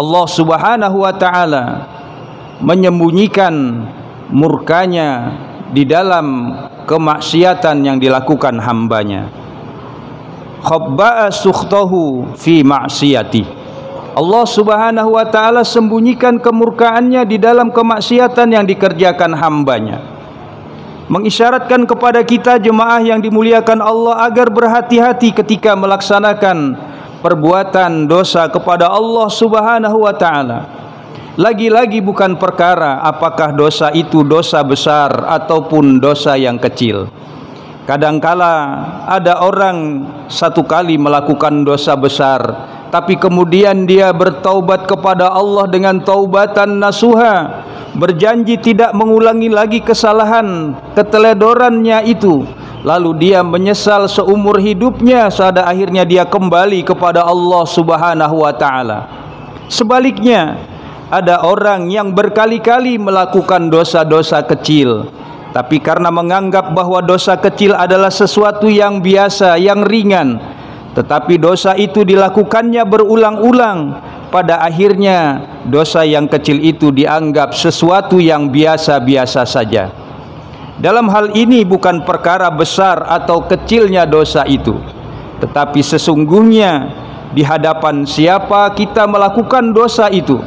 Allah Subhanahu wa taala menyembunyikan murkanya di dalam kemaksiatan yang dilakukan hambanya. Khabba'a sukhtahu fi ma'siyati. Allah Subhanahu wa taala sembunyikan kemurkaannya di dalam kemaksiatan yang dikerjakan hambanya, mengisyaratkan kepada kita jemaah yang dimuliakan Allah agar berhati-hati ketika melaksanakan perbuatan dosa kepada Allah Subhanahu wa taala. Lagi-lagi bukan perkara apakah dosa itu dosa besar ataupun dosa yang kecil. Kadangkala ada orang satu kali melakukan dosa besar, tapi kemudian dia bertaubat kepada Allah dengan taubatan nasuha, berjanji tidak mengulangi lagi kesalahan keteledorannya itu, lalu dia menyesal seumur hidupnya, pada akhirnya dia kembali kepada Allah Subhanahu wa taala. Sebaliknya, ada orang yang berkali-kali melakukan dosa-dosa kecil, tapi karena menganggap bahwa dosa kecil adalah sesuatu yang biasa, yang ringan, tetapi dosa itu dilakukannya berulang-ulang, pada akhirnya dosa yang kecil itu dianggap sesuatu yang biasa-biasa saja. Dalam hal ini bukan perkara besar atau kecilnya dosa itu, tetapi sesungguhnya di hadapan siapa kita melakukan dosa itu,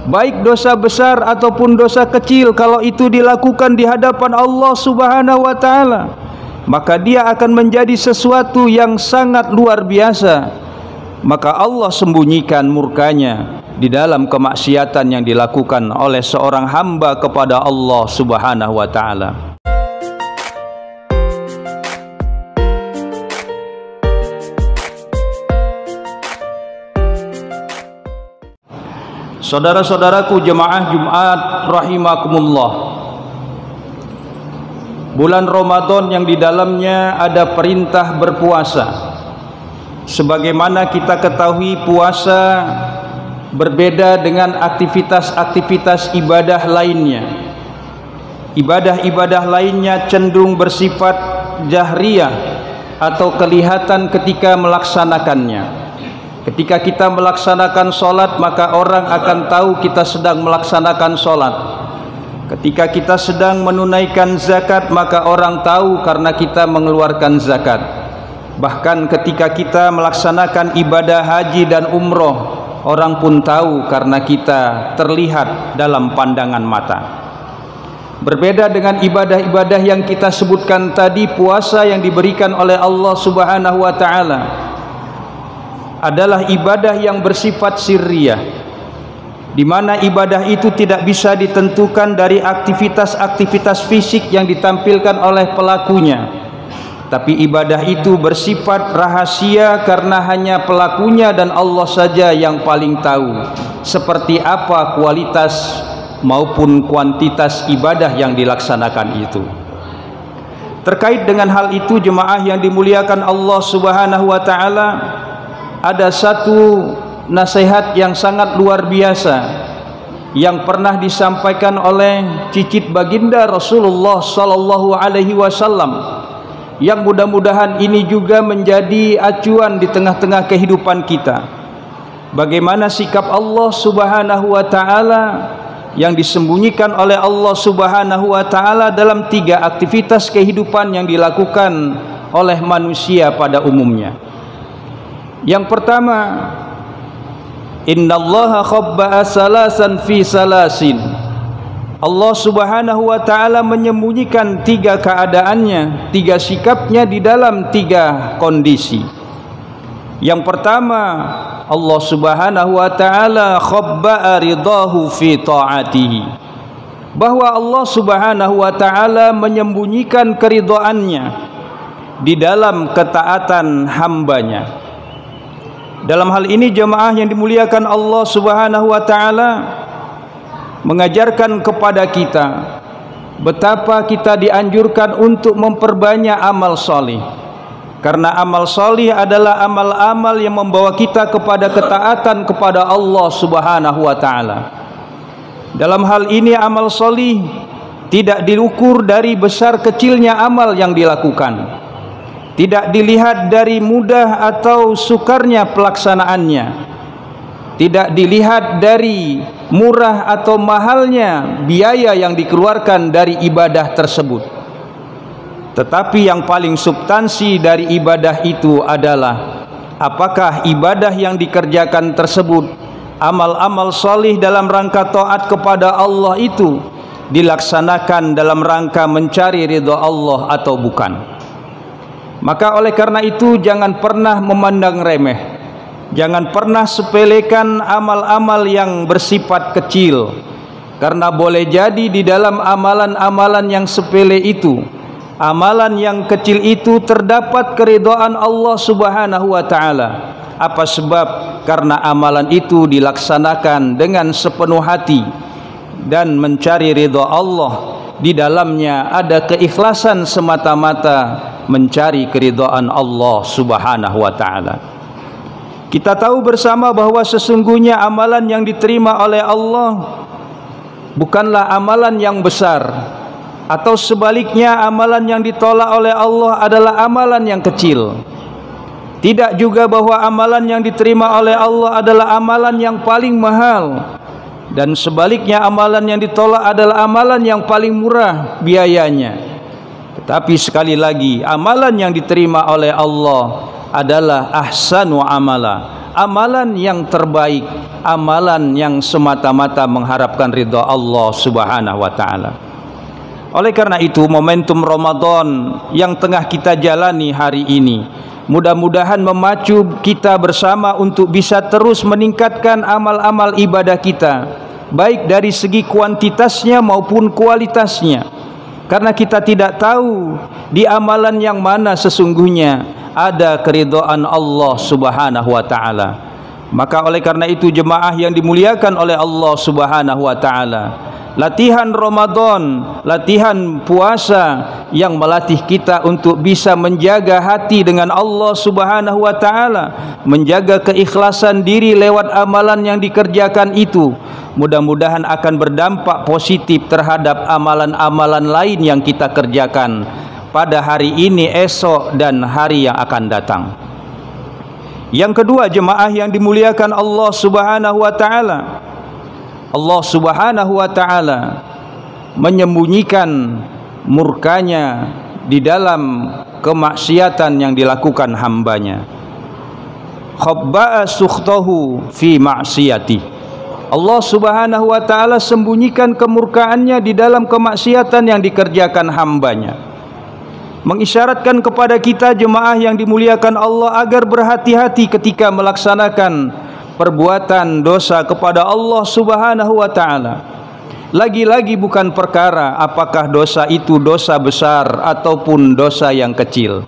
baik dosa besar ataupun dosa kecil, kalau itu dilakukan di hadapan Allah Subhanahu wa taala, maka dia akan menjadi sesuatu yang sangat luar biasa. Maka Allah sembunyikan murkanya di dalam kemaksiatan yang dilakukan oleh seorang hamba kepada Allah Subhanahu wa taala. Saudara-saudaraku jemaah Jumat rahimakumullah, bulan Ramadan yang di dalamnya ada perintah berpuasa. Sebagaimana kita ketahui, puasa berbeda dengan aktivitas-aktivitas ibadah lainnya. Ibadah-ibadah lainnya cenderung bersifat jahriyah atau kelihatan ketika melaksanakannya. Ketika kita melaksanakan sholat, maka orang akan tahu kita sedang melaksanakan sholat. Ketika kita sedang menunaikan zakat, maka orang tahu karena kita mengeluarkan zakat. Bahkan ketika kita melaksanakan ibadah haji dan umroh, orang pun tahu karena kita terlihat dalam pandangan mata. Berbeda dengan ibadah-ibadah yang kita sebutkan tadi, puasa yang diberikan oleh Allah Subhanahu wa taala adalah ibadah yang bersifat sirriyah, di mana ibadah itu tidak bisa ditentukan dari aktivitas-aktivitas fisik yang ditampilkan oleh pelakunya, tapi ibadah itu bersifat rahasia karena hanya pelakunya dan Allah saja yang paling tahu seperti apa kualitas maupun kuantitas ibadah yang dilaksanakan itu. Terkait dengan hal itu jemaah yang dimuliakan Allah Subhanahu wa taala, ada satu nasihat yang sangat luar biasa yang pernah disampaikan oleh cicit baginda Rasulullah sallallahu alaihi wasallam, yang mudah-mudahan ini juga menjadi acuan di tengah-tengah kehidupan kita. Bagaimana sikap Allah Subhanahu wa taala yang disembunyikan oleh Allah Subhanahu wa taala dalam 3 aktivitas kehidupan yang dilakukan oleh manusia pada umumnya. Yang pertama, innallaha khabba'a salasan fi salasin. Allah Subhanahu wa taala menyembunyikan 3 keadaannya, 3 sikapnya di dalam 3 kondisi. Yang pertama, Allah Subhanahu wa taala khabba'a ridahu fi ta'atihi, bahwa Allah Subhanahu wa taala menyembunyikan keridhaannya di dalam ketaatan hambanya. Dalam hal ini jemaah yang dimuliakan Allah Subhanahu wa taala mengajarkan kepada kita betapa kita dianjurkan untuk memperbanyak amal salih, karena amal salih adalah amal-amal yang membawa kita kepada ketaatan kepada Allah Subhanahu wa taala. Dalam hal ini amal salih tidak diukur dari besar kecilnya amal yang dilakukan, tidak dilihat dari mudah atau sukarnya pelaksanaannya, tidak dilihat dari murah atau mahalnya biaya yang dikeluarkan dari ibadah tersebut, tetapi yang paling substansi dari ibadah itu adalah apakah ibadah yang dikerjakan tersebut, amal-amal solih dalam rangka taat kepada Allah itu dilaksanakan dalam rangka mencari ridha Allah atau bukan. Maka oleh karena itu jangan pernah memandang remeh, jangan pernah sepelekan amal-amal yang bersifat kecil, karena boleh jadi di dalam amalan-amalan yang sepele itu, amalan yang kecil itu terdapat keridhaan Allah Subhanahu wa taala. Apa sebab? Karena amalan itu dilaksanakan dengan sepenuh hati dan mencari ridha Allah. Di dalamnya ada keikhlasan semata-mata mencari keridhaan Allah Subhanahu wa taala. Kita tahu bersama bahwa sesungguhnya amalan yang diterima oleh Allah bukanlah amalan yang besar, atau sebaliknya amalan yang ditolak oleh Allah adalah amalan yang kecil. Tidak juga bahwa amalan yang diterima oleh Allah adalah amalan yang paling mahal, dan sebaliknya amalan yang ditolak adalah amalan yang paling murah biayanya. Tetapi sekali lagi, amalan yang diterima oleh Allah adalah ahsanu amala, amalan yang terbaik, amalan yang semata-mata mengharapkan ridha Allah Subhanahu wa taala. Oleh karena itu, momentum Ramadan yang tengah kita jalani hari ini mudah-mudahan memacu kita bersama untuk bisa terus meningkatkan amal-amal ibadah kita, baik dari segi kuantitasnya maupun kualitasnya. Karena kita tidak tahu di amalan yang mana sesungguhnya ada keridhaan Allah Subhanahu wa taala. Maka oleh karena itu jemaah yang dimuliakan oleh Allah Subhanahu wa taala, latihan Ramadan, latihan puasa yang melatih kita untuk bisa menjaga hati dengan Allah Subhanahu wa taala, menjaga keikhlasan diri lewat amalan yang dikerjakan itu, mudah-mudahan akan berdampak positif terhadap amalan-amalan lain yang kita kerjakan pada hari ini, esok, dan hari yang akan datang. Yang kedua, jemaah yang dimuliakan Allah Subhanahu wa taala, Allah Subhanahu wa taala menyembunyikan murkanya di dalam kemaksiatan yang dilakukan hambanya. Khabba'a sukhtahu fi ma'siyati. Allah Subhanahu wa taala sembunyikan kemurkaannya di dalam kemaksiatan yang dikerjakan hambanya, mengisyaratkan kepada kita jemaah yang dimuliakan Allah agar berhati-hati ketika melaksanakan perbuatan dosa kepada Allah Subhanahu wa taala. Lagi-lagi bukan perkara apakah dosa itu dosa besar ataupun dosa yang kecil.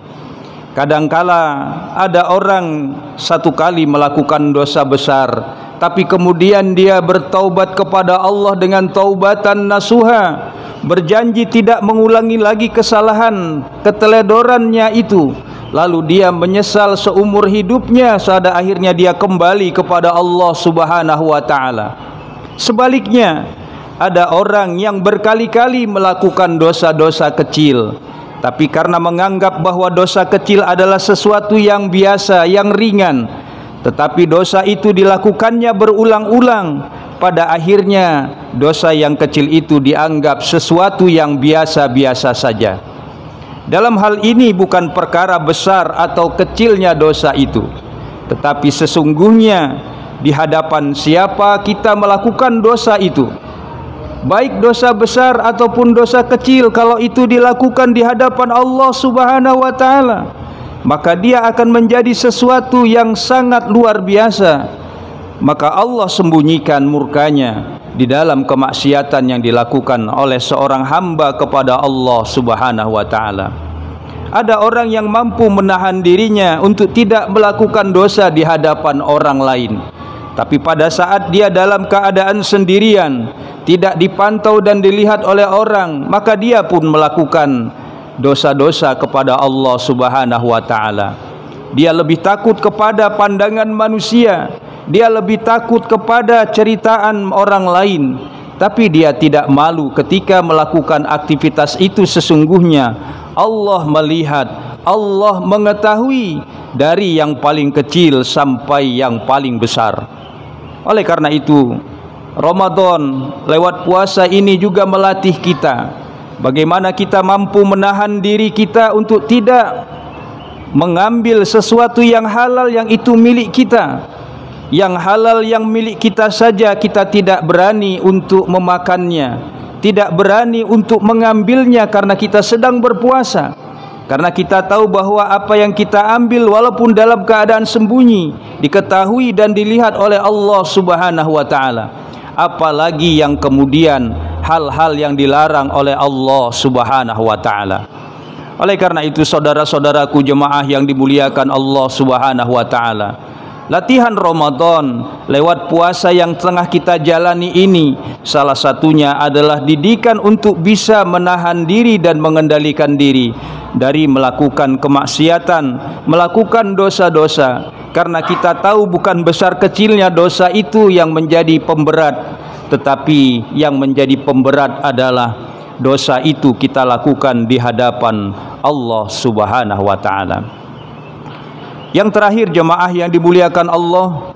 Kadangkala ada orang satu kali melakukan dosa besar, tapi kemudian dia bertaubat kepada Allah dengan taubatan nasuha, berjanji tidak mengulangi lagi kesalahan keteledorannya itu, lalu dia menyesal seumur hidupnya, pada akhirnya dia kembali kepada Allah Subhanahu wa taala. Sebaliknya, ada orang yang berkali-kali melakukan dosa-dosa kecil, tapi karena menganggap bahwa dosa kecil adalah sesuatu yang biasa, yang ringan, tetapi dosa itu dilakukannya berulang-ulang, pada akhirnya dosa yang kecil itu dianggap sesuatu yang biasa-biasa saja. Dalam hal ini bukan perkara besar atau kecilnya dosa itu, tetapi sesungguhnya di hadapan siapa kita melakukan dosa itu, baik dosa besar ataupun dosa kecil, kalau itu dilakukan di hadapan Allah Subhanahu wa taala, maka dia akan menjadi sesuatu yang sangat luar biasa. Maka Allah sembunyikan murkanya di dalam kemaksiatan yang dilakukan oleh seorang hamba kepada Allah Subhanahu wa taala. Ada orang yang mampu menahan dirinya untuk tidak melakukan dosa di hadapan orang lain, tapi pada saat dia dalam keadaan sendirian, tidak dipantau dan dilihat oleh orang, maka dia pun melakukan dosa-dosa kepada Allah Subhanahu wa taala. Dia lebih takut kepada pandangan manusia, dia lebih takut kepada ceritaan orang lain, tapi dia tidak malu ketika melakukan aktivitas itu. Sesungguhnya Allah melihat, Allah mengetahui dari yang paling kecil sampai yang paling besar. Oleh karena itu, Ramadan lewat puasa ini juga melatih kita bagaimana kita mampu menahan diri kita untuk tidak mengambil sesuatu yang halal yang itu milik kita. Yang halal yang milik kita saja kita tidak berani untuk memakannya, tidak berani untuk mengambilnya karena kita sedang berpuasa. Karena kita tahu bahwa apa yang kita ambil walaupun dalam keadaan sembunyi diketahui dan dilihat oleh Allah Subhanahu wa taala. Apalagi yang kemudian hal-hal yang dilarang oleh Allah Subhanahu wa taala. Oleh karena itu saudara-saudaraku jemaah yang dimuliakan Allah Subhanahu wa taala, latihan Ramadan lewat puasa yang tengah kita jalani ini salah satunya adalah didikan untuk bisa menahan diri dan mengendalikan diri dari melakukan kemaksiatan, melakukan dosa-dosa. Karena kita tahu bukan besar kecilnya dosa itu yang menjadi pemberat, tetapi yang menjadi pemberat adalah dosa itu kita lakukan di hadapan Allah Subhanahu wa taala. Yang terakhir jemaah yang dimuliakan Allah,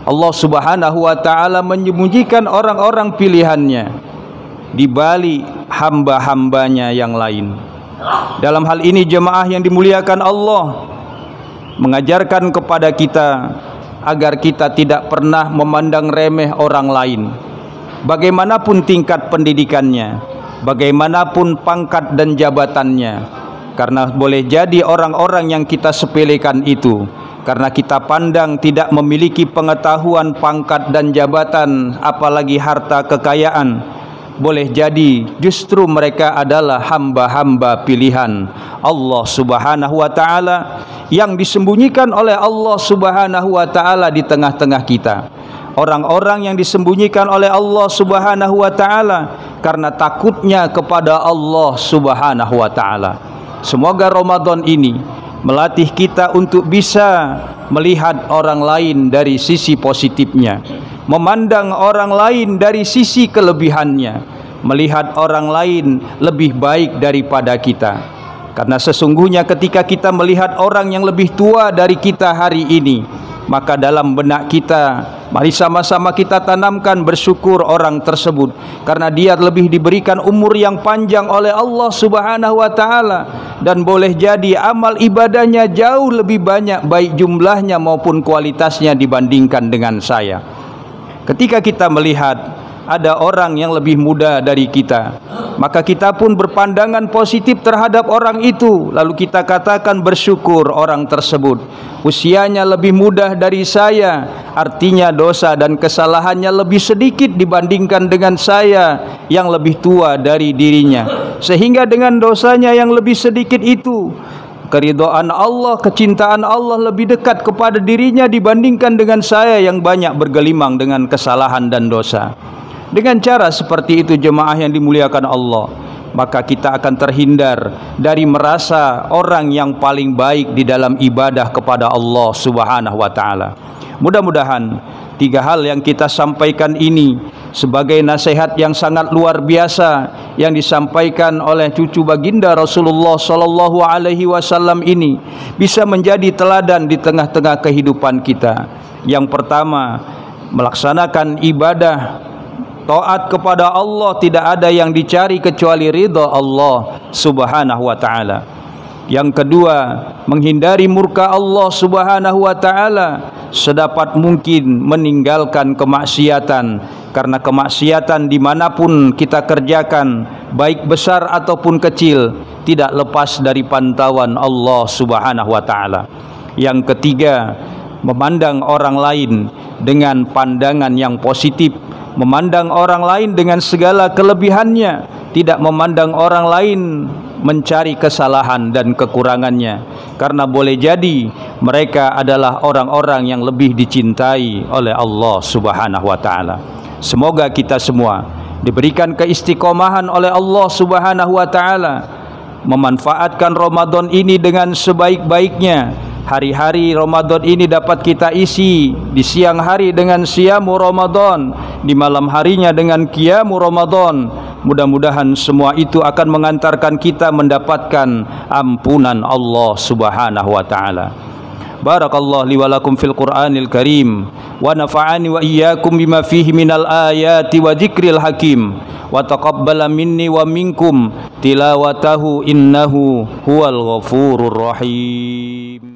Allah Subhanahu wa taala menyembunyikan orang-orang pilihannya di balik hamba-hambanya yang lain. Dalam hal ini jemaah yang dimuliakan Allah mengajarkan kepada kita agar kita tidak pernah memandang remeh orang lain, bagaimanapun tingkat pendidikannya, bagaimanapun pangkat dan jabatannya. Karena boleh jadi orang-orang yang kita sepelekan itu karena kita pandang tidak memiliki pengetahuan, pangkat dan jabatan, apalagi harta kekayaan, boleh jadi justru mereka adalah hamba-hamba pilihan Allah Subhanahu wa taala yang disembunyikan oleh Allah Subhanahu wa taala di tengah-tengah kita. Orang-orang yang disembunyikan oleh Allah Subhanahu wa taala karena takutnya kepada Allah Subhanahu wa taala. Semoga Ramadan ini melatih kita untuk bisa melihat orang lain dari sisi positifnya, memandang orang lain dari sisi kelebihannya, melihat orang lain lebih baik daripada kita. Karena sesungguhnya ketika kita melihat orang yang lebih tua dari kita hari ini, maka dalam benak kita mari sama-sama kita tanamkan bersyukur orang tersebut karena dia lebih diberikan umur yang panjang oleh Allah Subhanahu wa taala, dan boleh jadi amal ibadahnya jauh lebih banyak baik jumlahnya maupun kualitasnya dibandingkan dengan saya. Ketika kita melihat ada orang yang lebih muda dari kita, maka kita pun berpandangan positif terhadap orang itu, lalu kita katakan bersyukur orang tersebut usianya lebih muda dari saya, artinya dosa dan kesalahannya lebih sedikit dibandingkan dengan saya yang lebih tua dari dirinya, sehingga dengan dosanya yang lebih sedikit itu keridhaan Allah, kecintaan Allah lebih dekat kepada dirinya dibandingkan dengan saya yang banyak bergelimang dengan kesalahan dan dosa. Dengan cara seperti itu jemaah yang dimuliakan Allah, maka kita akan terhindar dari merasa orang yang paling baik di dalam ibadah kepada Allah Subhanahu wa taala. Mudah-mudahan tiga hal yang kita sampaikan ini sebagai nasihat yang sangat luar biasa yang disampaikan oleh cucu baginda Rasulullah sallallahu alaihi wasallam ini bisa menjadi teladan di tengah-tengah kehidupan kita. Yang pertama, melaksanakan ibadah taat kepada Allah tidak ada yang dicari kecuali ridha Allah Subhanahu wa taala. Yang kedua, menghindari murka Allah Subhanahu wa taala, sedapat mungkin meninggalkan kemaksiatan, karena kemaksiatan dimanapun kita kerjakan, baik besar ataupun kecil, tidak lepas dari pantauan Allah Subhanahu wa taala. Yang ketiga, memandang orang lain dengan pandangan yang positif, memandang orang lain dengan segala kelebihannya, tidak memandang orang lain mencari kesalahan dan kekurangannya, karena boleh jadi mereka adalah orang-orang yang lebih dicintai oleh Allah Subhanahu wa taala. Semoga kita semua diberikan keistiqomahan oleh Allah Subhanahu wa taala, memanfaatkan Ramadan ini dengan sebaik-baiknya. Hari-hari Ramadan ini dapat kita isi di siang hari dengan siamu Ramadan, di malam harinya dengan qiyamu Ramadan. Mudah-mudahan semua itu akan mengantarkan kita mendapatkan ampunan Allah Subhanahu wa taala. Barakallahu li wa lakum fil Qur'anil Karim wa nafa'ani wa iyyakum bima fihi minal ayati wa dzikril hakim wa taqabbala minni wa minkum tilawatahu innahu huwal ghafurur rahim.